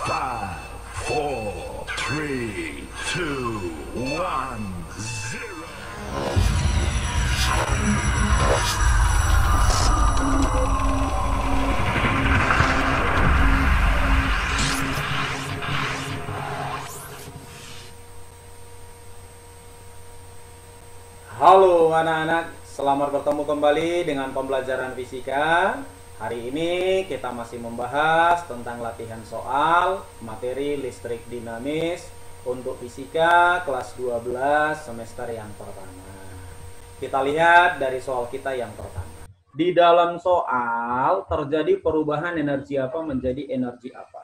5, 4, 3, 2, 1, 0. Halo anak-anak, selamat bertemu kembali dengan pembelajaran fisika. Hari ini kita masih membahas tentang latihan soal materi listrik dinamis untuk fisika kelas 12 semester yang pertama. Kita lihat dari soal kita yang pertama. Di dalam soal terjadi perubahan energi apa menjadi energi apa?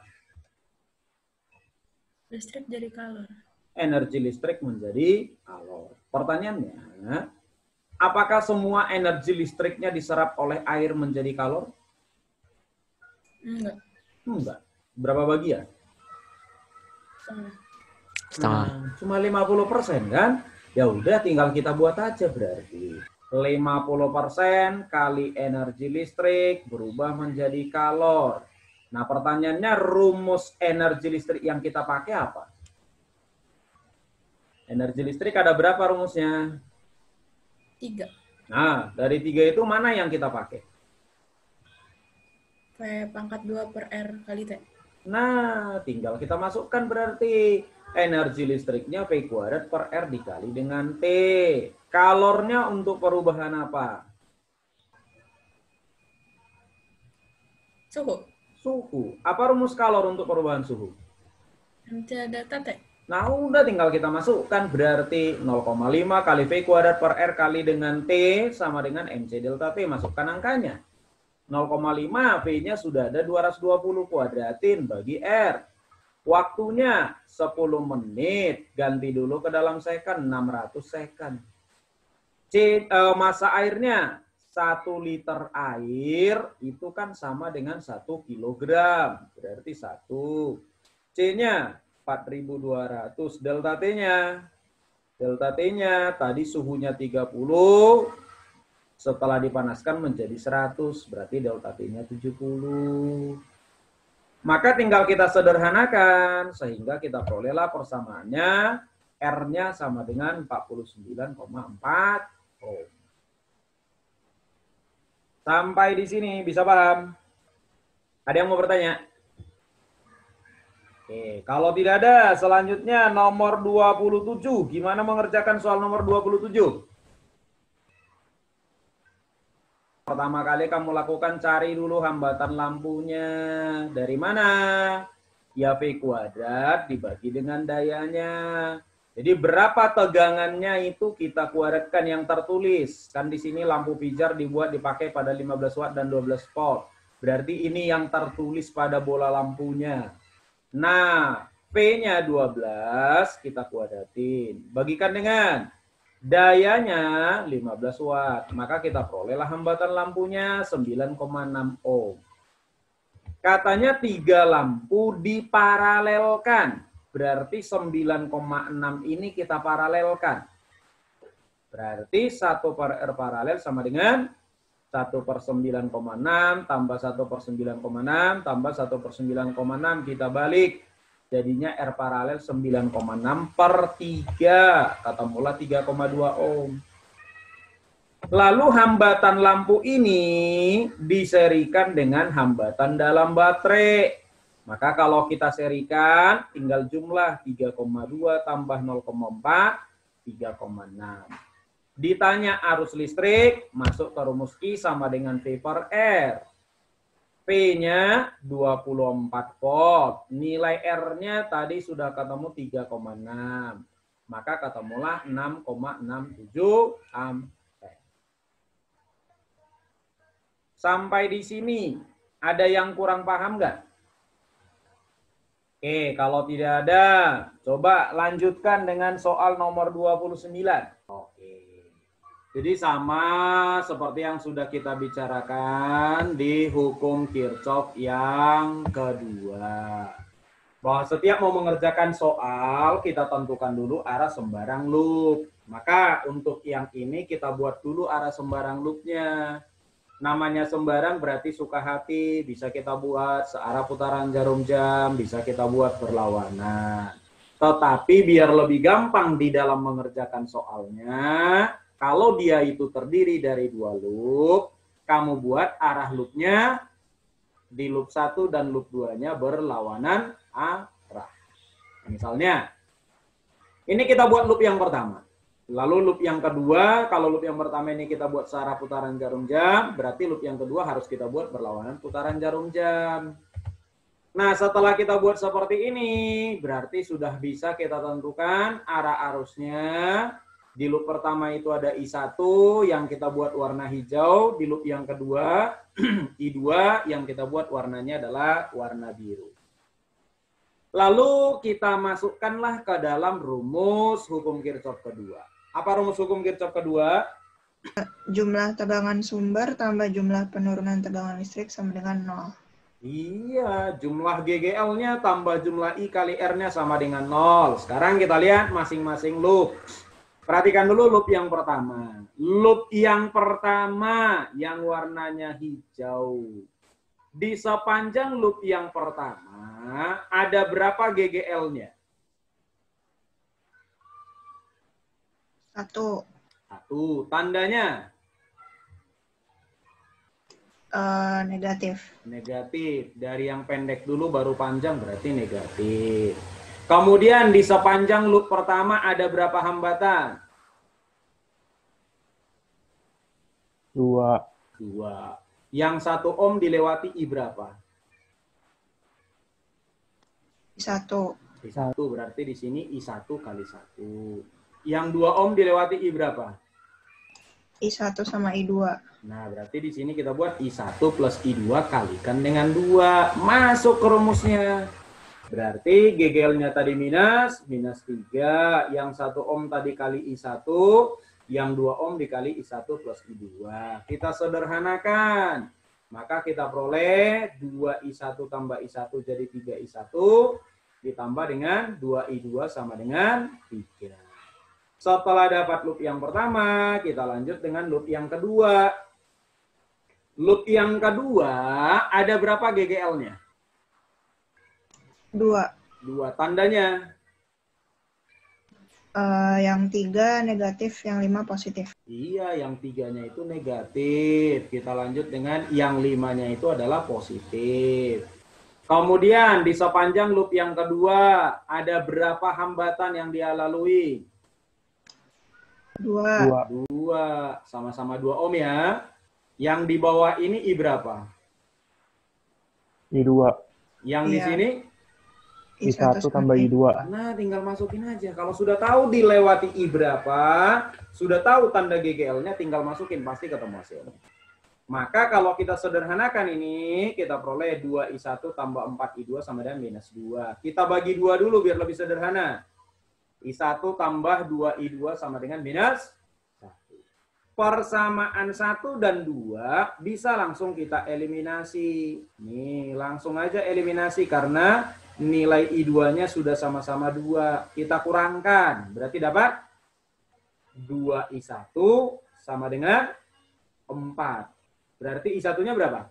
Listrik jadi kalor. Energi listrik menjadi kalor. Pertanyaannya, apakah semua energi listriknya diserap oleh air menjadi kalor? Enggak. Enggak. Berapa bagian? Setengah. Nah, cuma 50% kan? Ya udah tinggal kita buat aja berarti. 50% kali energi listrik berubah menjadi kalor. Nah, pertanyaannya rumus energi listrik yang kita pakai apa? Energi listrik ada berapa rumusnya? 3. Nah, dari 3 itu mana yang kita pakai? V pangkat 2 per R kali T. Nah, tinggal kita masukkan berarti energi listriknya V kuadrat per R dikali dengan T. Kalornya untuk perubahan apa? Suhu. Suhu. Apa rumus kalor untuk perubahan suhu? MC data T. Nah, udah tinggal kita masukkan berarti 0,5 kali V kuadrat per R kali dengan T sama dengan MC delta T. Masukkan angkanya. 0,5 V-nya sudah ada 220 kuadratin bagi R. Waktunya 10 menit. Ganti dulu ke dalam second, 600 second. Masa airnya 1 liter air itu kan sama dengan 1 kilogram. Berarti 1. C-nya 4.200. Delta T-nya. Delta T-nya tadi suhunya 30. Setelah dipanaskan menjadi 100. Berarti delta T-nya 70. Maka tinggal kita sederhanakan. Sehingga kita perolehlah persamaannya. R-nya sama dengan 49,4 ohm. Sampai di sini bisa paham? Ada yang mau bertanya? Oke, kalau tidak ada, selanjutnya nomor 27. Gimana mengerjakan soal nomor 27? Pertama kali kamu lakukan cari dulu hambatan lampunya. Dari mana? Ya V kuadrat dibagi dengan dayanya. Jadi berapa tegangannya itu kita kuadratkan yang tertulis. Kan di sini lampu pijar dipakai pada 15 watt dan 12 volt. Berarti ini yang tertulis pada bola lampunya. Nah, P-nya 12 kita kuadratin. Bagikan dengan dayanya 15 watt. Maka kita perolehlah hambatan lampunya 9,6 ohm. Katanya 3 lampu diparalelkan. Berarti 9,6 ini kita paralelkan. Berarti 1 per R paralel sama dengan 1 per 9,6 tambah 1 per 9,6 tambah 1 per 9,6 kita balik. Jadinya R paralel 9,6 per 3. Kata mula 3,2 ohm. Lalu hambatan lampu ini diserikan dengan hambatan dalam baterai. Maka kalau kita serikan tinggal jumlah 3,2 tambah 0,4, 3,6. Ditanya arus listrik, masuk ke rumus I sama dengan V per R. P-nya 24 volt. Nilai R-nya tadi sudah ketemu 3,6. Maka ketemulah 6,67 ampere. Sampai di sini, ada yang kurang paham nggak? Oke, kalau tidak ada, coba lanjutkan dengan soal nomor 29. Oke. Jadi sama seperti yang sudah kita bicarakan di hukum Kirchhoff yang kedua. Bahwa setiap mau mengerjakan soal, kita tentukan dulu arah sembarang loop. Maka untuk yang ini kita buat dulu arah sembarang loopnya. Namanya sembarang berarti suka hati, bisa kita buat searah putaran jarum jam, bisa kita buat berlawanan. Tetapi biar lebih gampang di dalam mengerjakan soalnya, kalau dia itu terdiri dari 2 loop, kamu buat arah loopnya di loop 1 dan loop 2-nya berlawanan arah. Misalnya, ini kita buat loop yang pertama. Lalu loop yang kedua, kalau loop yang pertama ini kita buat searah putaran jarum jam, berarti loop yang kedua harus kita buat berlawanan putaran jarum jam. Nah, setelah kita buat seperti ini, berarti sudah bisa kita tentukan arah arusnya. Di loop pertama itu ada I1 yang kita buat warna hijau, di loop yang kedua I2 yang kita buat warnanya adalah warna biru. Lalu kita masukkanlah ke dalam rumus hukum Kirchhoff kedua. Apa rumus hukum Kirchhoff kedua? Jumlah tegangan sumber tambah jumlah penurunan tegangan listrik sama dengan 0. Iya, jumlah GGL-nya tambah jumlah I kali R-nya sama dengan 0. Sekarang kita lihat masing-masing loop. Perhatikan dulu loop yang pertama. Loop yang pertama yang warnanya hijau. Di sepanjang loop yang pertama, ada berapa GGL-nya? 1. 1. Tandanya? Negatif. Negatif. Dari yang pendek dulu baru panjang berarti negatif. Kemudian di sepanjang loop pertama ada berapa hambatan? 2. 2. Yang 1 ohm dilewati I berapa? I1. I1 berarti di sini I1 kali 1. Yang 2 ohm dilewati I berapa? I1 sama I2. Nah, berarti di sini kita buat I1 plus I2 kalikan dengan 2. Masuk ke rumusnya. Berarti GGL-nya tadi minus 3. Yang 1 ohm tadi kali I1. Yang 2 ohm dikali I1 plus I2. Kita sederhanakan. Maka kita peroleh 2I1 tambah I1 jadi 3I1. Ditambah dengan 2I2 sama dengan 3. Setelah dapat loop yang pertama, kita lanjut dengan loop yang kedua. Loop yang kedua, ada berapa GGL-nya? 2. 2. Tandanya? Yang 3 negatif, yang 5 positif. Iya, yang 3-nya itu negatif. Kita lanjut dengan yang 5-nya itu adalah positif. Kemudian di sepanjang loop yang kedua, ada berapa hambatan yang dia lalui? 2. 2. Sama-sama 2 ohm ya. Yang di bawah ini I berapa? I2. Yang di sini? I1 tambah I2. Nah, tinggal masukin aja. Kalau sudah tahu dilewati I berapa, sudah tahu tanda GGL-nya, tinggal masukin. Pasti ketemu hasilnya. Maka kalau kita sederhanakan ini, kita peroleh 2I1 tambah 4I2 sama dengan minus 2. Kita bagi 2 dulu biar lebih sederhana. I1 tambah 2I2 sama dengan minus 1. Persamaan 1 dan 2 bisa langsung kita eliminasi. Nih, langsung aja eliminasi karena nilai I2-nya sudah sama-sama 2. Kita kurangkan. Berarti dapat 2I1 sama dengan 4. Berarti I1-nya berapa?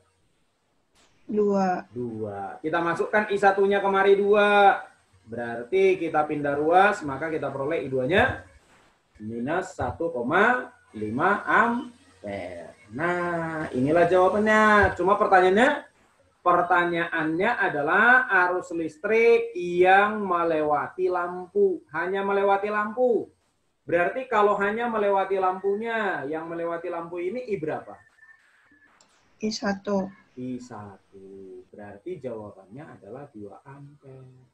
2. 2. Kita masukkan I1-nya kemari 2. Berarti kita pindah ruas, maka kita peroleh I2-nya minus 1,5 ampere. Nah, inilah jawabannya. Cuma pertanyaannya adalah arus listrik yang melewati lampu. Hanya melewati lampu. Berarti kalau hanya melewati lampunya, yang melewati lampu ini I berapa? I1. I1. Berarti jawabannya adalah 2 ampere.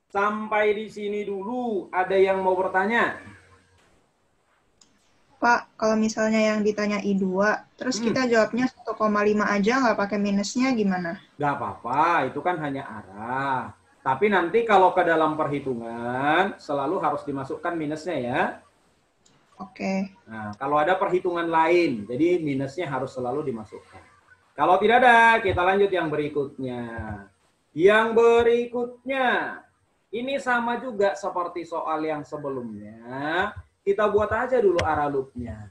Sampai di sini dulu. Ada yang mau bertanya? Pak, kalau misalnya yang ditanya I2, terus kita jawabnya 1,5 aja, nggak pakai minusnya gimana? Nggak apa-apa, itu kan hanya arah. Tapi nanti kalau ke dalam perhitungan, selalu harus dimasukkan minusnya ya. Oke. Nah, kalau ada perhitungan lain, jadi minusnya harus selalu dimasukkan. Kalau tidak ada, kita lanjut yang berikutnya. Yang berikutnya, ini sama juga seperti soal yang sebelumnya. Kita buat aja dulu arah loopnya.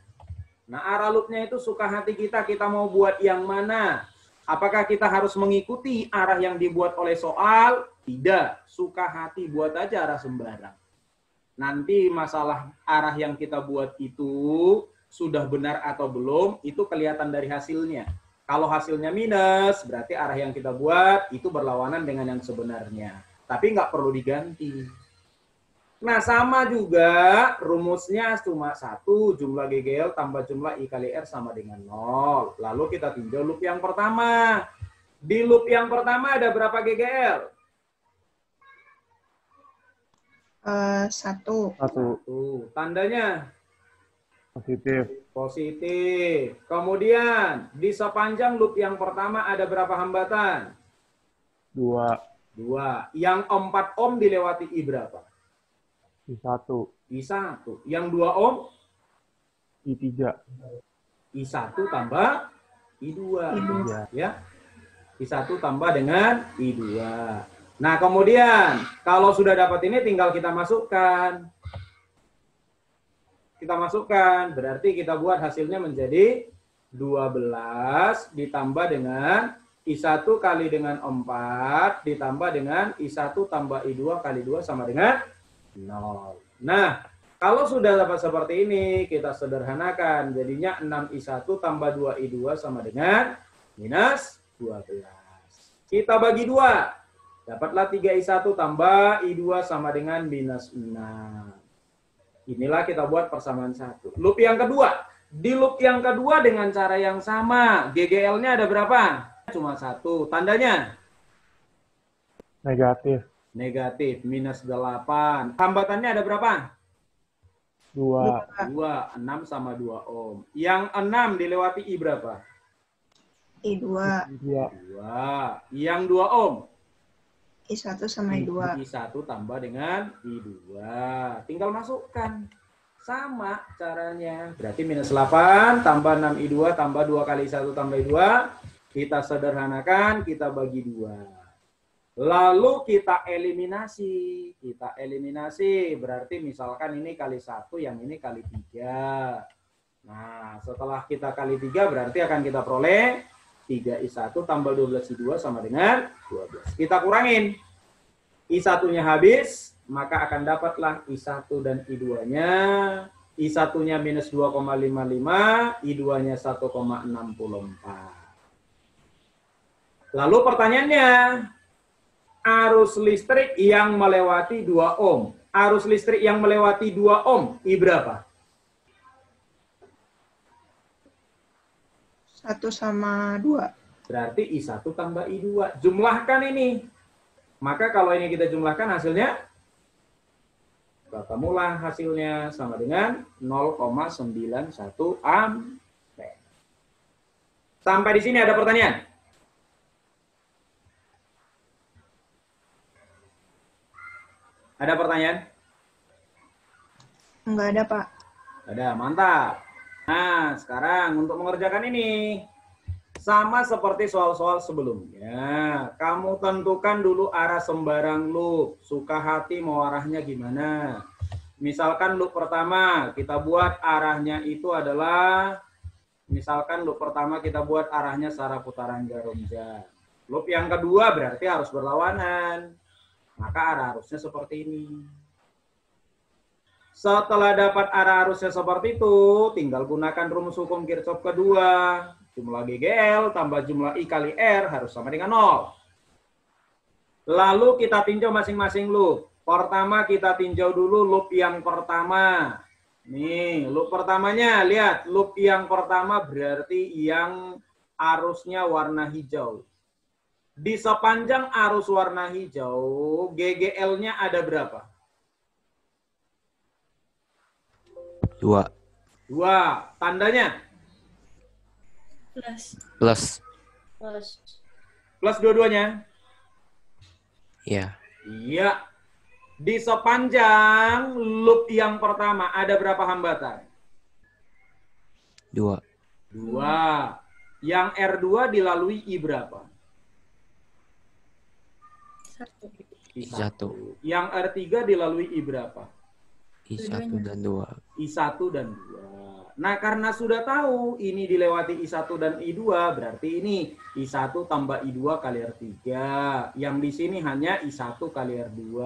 Nah, arah loopnya itu suka hati kita mau buat yang mana? Apakah kita harus mengikuti arah yang dibuat oleh soal? Tidak. Suka hati buat aja arah sembarang. Nanti masalah arah yang kita buat itu sudah benar atau belum, itu kelihatan dari hasilnya. Kalau hasilnya minus, berarti arah yang kita buat itu berlawanan dengan yang sebenarnya. Tapi nggak perlu diganti. Nah, sama juga rumusnya cuma 1, jumlah GGL tambah jumlah I kali R sama dengan 0. Lalu kita tinjau loop yang pertama. Di loop yang pertama ada berapa GGL? 1. 1. Tandanya? Positif. Positif. Kemudian, di sepanjang loop yang pertama ada berapa hambatan? 2. 2. Yang 4 ohm dilewati I berapa? I1. I1. Yang 2 ohm? I3. I1 tambah I2. Iya. Ya. I1 tambah dengan I2. Nah, kemudian kalau sudah dapat ini tinggal kita masukkan. Kita masukkan, berarti kita buat hasilnya menjadi 12 ditambah dengan I1 kali dengan 4 ditambah dengan I1 tambah I2 kali 2 sama dengan 0. Nah, kalau sudah dapat seperti ini, kita sederhanakan. Jadinya 6I1 tambah 2I2 sama dengan minus 12. Kita bagi 2. Dapatlah 3I1 tambah I2 sama dengan minus 6. Inilah kita buat persamaan 1. Loop yang kedua. Di loop yang kedua dengan cara yang sama. GGL-nya ada berapa? Cuma 1. Tandanya? Negatif. Negatif. Minus 8. Hambatannya ada berapa? 2. 2. 6 sama 2 ohm. Yang 6 dilewati I berapa? I2. 2. Yang 2 ohm? I1 sama I2. I1 tambah dengan I2. Tinggal masukkan. Sama caranya. Berarti minus 8 tambah 6I2 tambah 2 kali I1 tambah I2. Kita sederhanakan, kita bagi 2. Lalu kita eliminasi. Kita eliminasi. Berarti misalkan ini kali 1, yang ini kali 3. Nah, setelah kita kali 3 berarti akan kita peroleh 3I1 tambah 12I2 sama dengan 12. Kita kurangin. I1-nya habis, maka akan dapatlah I1 dan I2-nya. I1-nya minus 2,55, I2-nya 1,64. Lalu pertanyaannya, arus listrik yang melewati 2 ohm. Arus listrik yang melewati 2 ohm, I berapa? 1 sama 2. Berarti I1 tambah I2. Jumlahkan ini. Maka kalau ini kita jumlahkan hasilnya, ketemulah hasilnya sama dengan 0,91 ampere. Sampai di sini ada pertanyaan? Ada pertanyaan? Enggak ada, Pak. Ada, mantap. Nah, sekarang untuk mengerjakan ini, sama seperti soal-soal sebelumnya. Kamu tentukan dulu arah sembarang loop. Suka hati mau arahnya gimana. Misalkan loop pertama, kita buat arahnya itu adalah, misalkan loop pertama kita buat arahnya searah putaran jarum jam. Loop yang kedua berarti harus berlawanan. Maka arah arusnya seperti ini. Setelah dapat arah arusnya seperti itu, tinggal gunakan rumus hukum Kirchhoff kedua. Jumlah GGL tambah jumlah I kali R harus sama dengan 0. Lalu kita tinjau masing-masing loop. Pertama kita tinjau dulu loop yang pertama. Nih, loop pertamanya, lihat. Loop yang pertama berarti yang arusnya warna hijau. Di sepanjang arus warna hijau, GGL-nya ada berapa? 2. 2. Tandanya? Plus. Plus. Plus dua-duanya? Iya. Iya. Di sepanjang loop yang pertama ada berapa hambatan? 2. 2. Yang R2 dilalui I berapa? 1. I1. Yang R3 dilalui I berapa? I1 dan 2. I1 dan 2. Nah, karena sudah tahu ini dilewati I1 dan I2, berarti ini I1 tambah I2 kali R3. Yang di sini hanya I1 kali R2.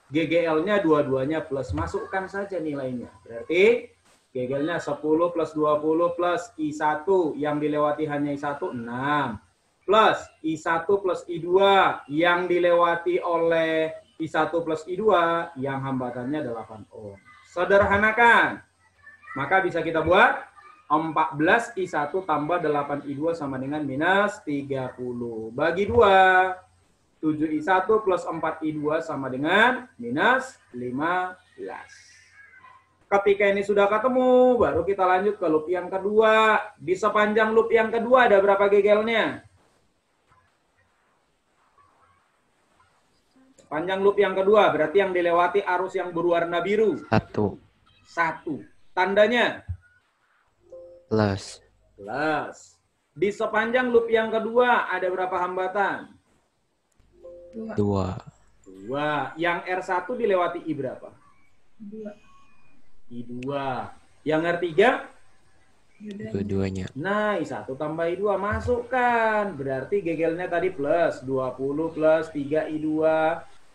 GGL-nya dua-duanya plus. Masukkan saja nilainya. Berarti GGL-nya 10 plus 20 plus I1 yang dilewati hanya I1, 6. Plus I1 plus I2 yang dilewati oleh I1 plus I2 yang hambatannya 8 ohm. Sederhanakan. Maka bisa kita buat 14 I1 tambah 8 I2 sama dengan minus 30. Bagi 2, 7 I1 plus 4 I2 sama dengan minus 15. Ketika ini sudah ketemu, baru kita lanjut ke loop yang kedua. Di sepanjang loop yang kedua ada berapa GGL-nya? Panjang loop yang kedua, berarti yang dilewati arus yang berwarna biru. 1. 1. Tandanya? Plus. Plus. Di sepanjang loop yang kedua ada berapa hambatan? 2. 2. Yang R1 dilewati I berapa? 2. I2. Yang R3? Dua-duanya. Nah, I1 tambah I2 masukkan. Berarti GGL-nya tadi plus 20 plus 3 I2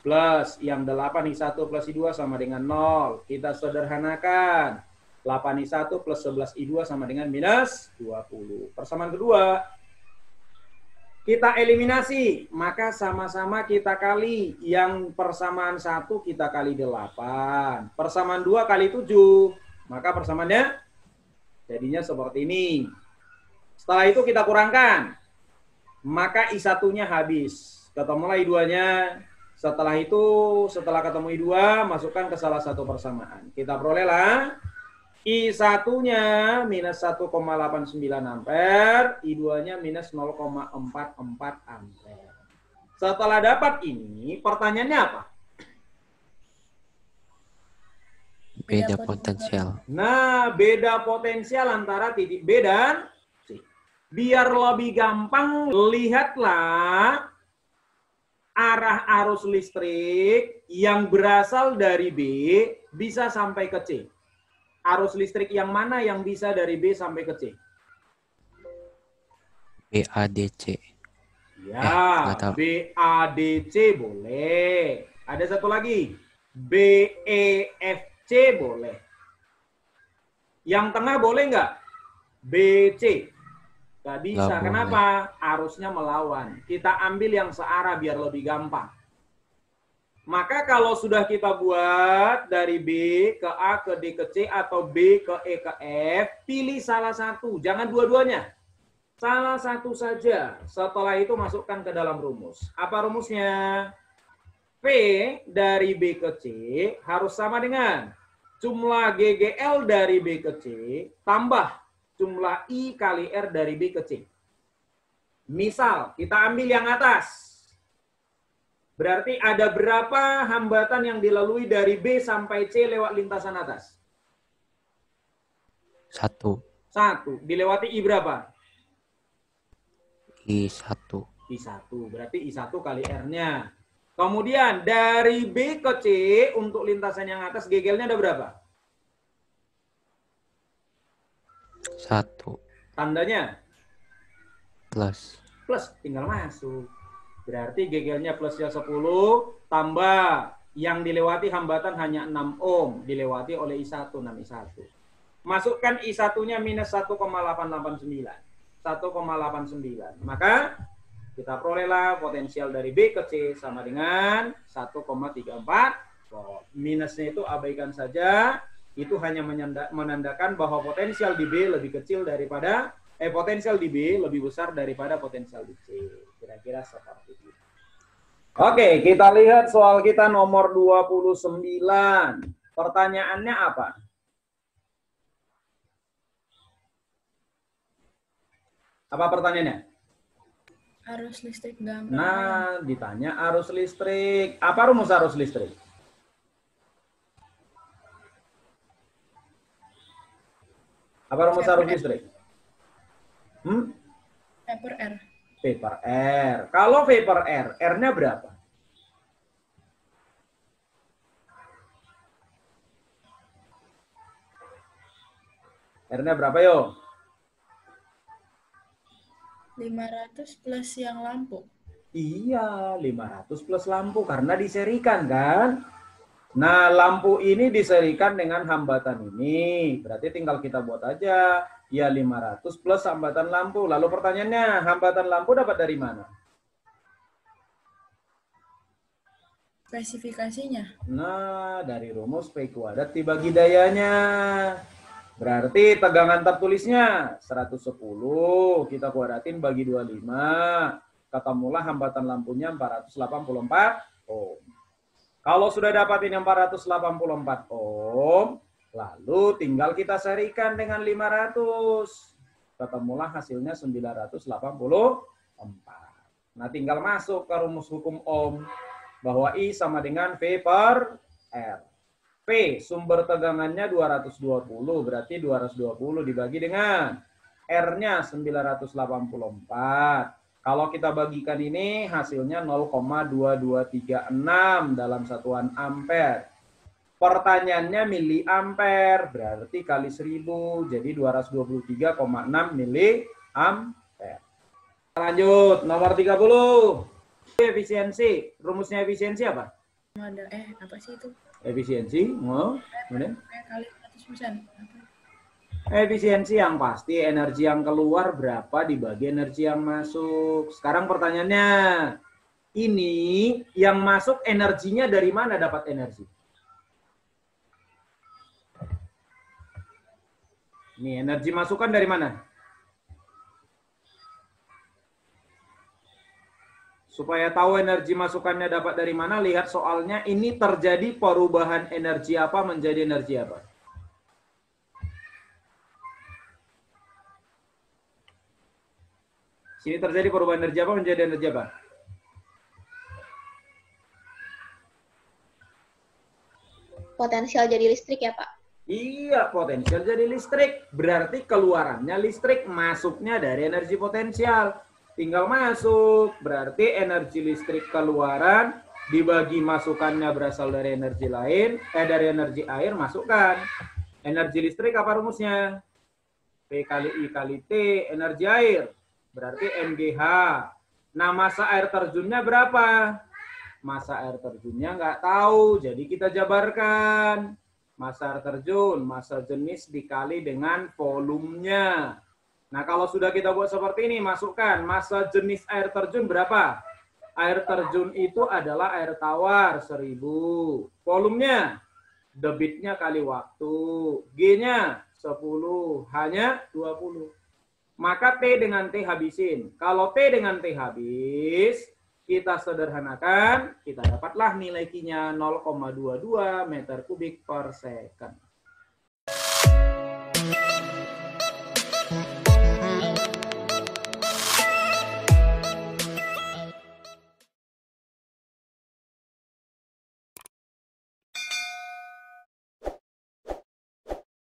plus yang 8 I1 plus I2 sama dengan 0. Kita sederhanakan. 8 I1 plus 11 I2 sama dengan minus 20. Persamaan kedua. Kita eliminasi. Maka sama-sama kita kali. Yang persamaan 1 kita kali 8. Persamaan 2 kali 7. Maka persamaannya jadinya seperti ini. Setelah itu kita kurangkan. Maka I1-nya habis. Ketemulah I2-nya. Setelah itu, setelah ketemu I2, masukkan ke salah satu persamaan. Kita perolehlah I1-nya minus 1,89 ampere, I2-nya minus 0,44 ampere. Setelah dapat ini, pertanyaannya apa? Beda potensial. Nah, beda potensial antara titik B dan C. Biar lebih gampang, lihatlah arah arus listrik yang berasal dari B bisa sampai ke C. Arus listrik yang mana yang bisa dari B sampai ke C? BADC. Ya, nggak tahu. BADC boleh. Ada satu lagi. BEFC boleh. Yang tengah boleh nggak? BC. Nggak bisa. Nggak Kenapa? Arusnya melawan. Kita ambil yang searah biar lebih gampang. Maka kalau sudah kita buat dari B ke A ke D ke C atau B ke E ke F, pilih salah satu. Jangan dua-duanya. Salah satu saja. Setelah itu masukkan ke dalam rumus. Apa rumusnya? P dari B ke C harus sama dengan jumlah GGL dari B ke C tambah jumlah I kali R dari B ke C. Misal, kita ambil yang atas. Berarti ada berapa hambatan yang dilalui dari B sampai C lewat lintasan atas? 1. 1. Dilewati I berapa? I1. I1. Berarti I1 kali R-nya. Kemudian dari B ke C untuk lintasan yang atas GGL-nya ada berapa? 1. Tandanya? Plus. Plus, tinggal masuk. Berarti GGL-nya plusnya 10 tambah yang dilewati hambatan hanya 6 ohm. Dilewati oleh I1, 6 I1. Masukkan I1-nya minus 1,889. 1,89. Maka kita perolehlah potensial dari B ke C sama dengan 1,34 volt. Minusnya itu abaikan saja. Itu hanya menandakan bahwa potensial di B lebih kecil daripada potensial di B lebih besar daripada potensial di C. Kira-kira seperti itu. Oke, kita lihat soal kita nomor 29. Pertanyaannya apa? Apa pertanyaannya? Arus listrik gampang. Nah, ditanya arus listrik. Apa rumus arus listrik? Apa rumus arus listrik? V per R. V per R. Kalau V per R, R-nya berapa? R-nya berapa yo? 500 plus yang lampu. Iya, 500 plus lampu karena diserikan kan? Nah, lampu ini diserikan dengan hambatan ini. Berarti tinggal kita buat aja. Ya 500 plus hambatan lampu. Lalu pertanyaannya, hambatan lampu dapat dari mana? Spesifikasinya. Nah, dari rumus P kuadrat dibagi dayanya. Berarti tegangan tertulisnya 110. Kita kuadratin bagi 25. Ketemulah hambatan lampunya 484 ohm. Kalau sudah dapatin 484 ohm, lalu tinggal kita serikan dengan 500. Ketemulah hasilnya 984. Nah, tinggal masuk ke rumus hukum Ohm. Bahwa I sama dengan V per R. P, sumber tegangannya 220, berarti 220 dibagi dengan R-nya 984. Kalau kita bagikan ini, hasilnya 0,2236 dalam satuan ampere. Pertanyaannya miliampere, berarti kali 1000, jadi 223,6 miliampere. Lanjut, nomor 30. Efisiensi. Rumusnya efisiensi apa? Ada apa sih itu? Efisiensi, kemudian Kali 100%. efisiensi yang pasti energi yang keluar berapa dibagi energi yang masuk. Sekarang pertanyaannya, ini yang masuk energinya dari mana dapat energi? Ini energi masukan dari mana? Supaya tahu energi masukannya dapat dari mana, lihat soalnya ini terjadi perubahan energi apa menjadi energi apa. Sini terjadi perubahan energi apa menjadi energi apa? Potensial jadi listrik ya, Pak? Iya, potensial jadi listrik. Berarti keluarannya listrik, masuknya dari energi potensial. Tinggal masuk, berarti energi listrik keluaran dibagi masukannya berasal dari energi lain, dari energi air masukkan. Energi listrik apa rumusnya? P kali I kali T, energi air. Berarti MGH. Nah, masa air terjunnya berapa? Masa air terjunnya nggak tahu, jadi kita jabarkan. Masa air terjun, massa jenis dikali dengan volumenya. Nah, kalau sudah kita buat seperti ini, masukkan massa jenis air terjun berapa? Air terjun itu adalah air tawar 1000. Volumenya, debitnya kali waktu. G-nya 10, hanya 20. Maka T dengan T habisin. Kalau T dengan T habis, kita sederhanakan, kita dapatlah nilai Q-nya 0,22 meter kubik per second.